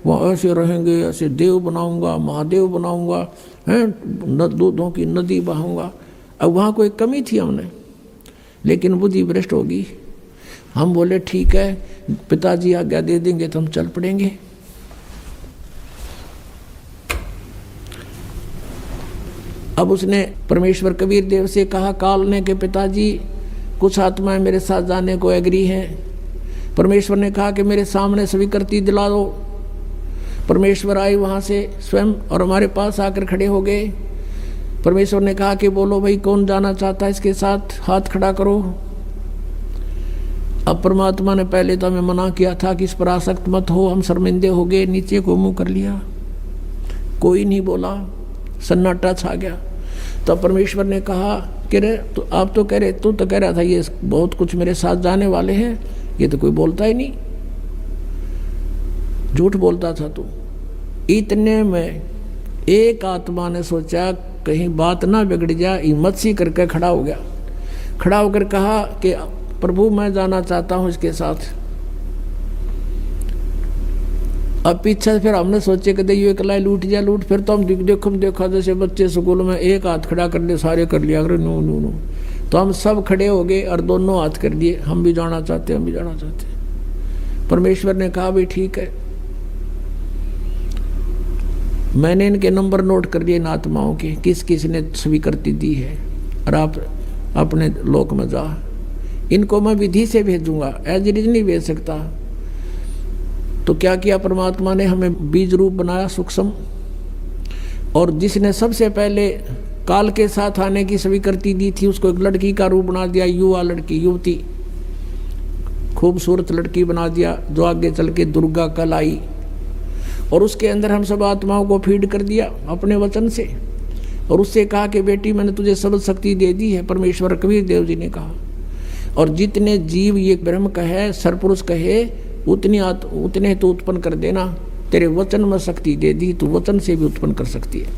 वहाँ ऐसे रहेंगे, ऐसे देव बनाऊंगा, महादेव बनाऊंगा, हैं दूधों की नदी बहाऊंगा। अब वहाँ कोई कमी थी हमने, लेकिन बुद्धि भ्रष्ट होगी। हम बोले ठीक है, पिताजी आज्ञा दे देंगे तो हम चल पड़ेंगे। अब उसने परमेश्वर कबीर देव से कहा, काल ने के पिताजी कुछ आत्माएं मेरे साथ जाने को एग्री हैं। परमेश्वर ने कहा कि मेरे सामने स्वीकृति दिला दो। परमेश्वर आए वहाँ से स्वयं और हमारे पास आकर खड़े हो गए। परमेश्वर ने कहा कि बोलो भाई कौन जाना चाहता है इसके साथ, हाथ खड़ा करो। अब परमात्मा ने पहले तो हमें मना किया था कि इस पर आसक्त मत हो, हम शर्मिंदे हो गए, नीचे को मुंह कर लिया, कोई नहीं बोला, सन्नाटा छा गया। तो परमेश्वर ने कहा कि रे तो आप तो कह रहे, तू तो कह रहा था ये बहुत कुछ मेरे साथ जाने वाले हैं, ये तो कोई बोलता ही नहीं, झूठ बोलता था तू। इतने में एक आत्मा ने सोचा कहीं बात ना बिगड़ जाए, हिम्मत सी करके खड़ा हो गया। खड़ा होकर कहा कि प्रभु मैं जाना चाहता हूं इसके साथ। अब पीछे फिर हमने सोचे कि ये कलाई लूट जा लूट, फिर तो हम देखा जैसे बच्चे स्कूल में एक हाथ खड़ा कर ले, सारे कर लिया अगर नो नो नो, तो हम सब खड़े हो गए और दोनों हाथ कर दिए, हम भी जाना चाहते, हम भी जाना चाहते। परमेश्वर ने कहा भी ठीक है, मैंने इनके नंबर नोट कर लिए इन आत्माओं के, किस किस ने स्वीकृति दी है, और आप अपने लोक में जा, इनको मैं विधि से भेजूंगा, एज इट इज नहीं भेज सकता। तो क्या किया परमात्मा ने, हमें बीज रूप बनाया सूक्ष्म, और जिसने सबसे पहले काल के साथ आने की स्वीकृति दी थी उसको एक लड़की का रूप बना दिया, युवा लड़की, युवती, खूबसूरत लड़की बना दिया, जो आगे चल के दुर्गा कल आई। और उसके अंदर हम सब आत्माओं को फीड कर दिया अपने वचन से, और उससे कहा कि बेटी मैंने तुझे सब शक्ति दे दी है, परमेश्वर कबीर देव जी ने कहा। और जितने जीव ये ब्रह्म कहे, सरपुरुष कहे, उतने तो उत्पन्न कर देना, तेरे वचन में शक्ति दे दी, तू वचन से भी उत्पन्न कर सकती है।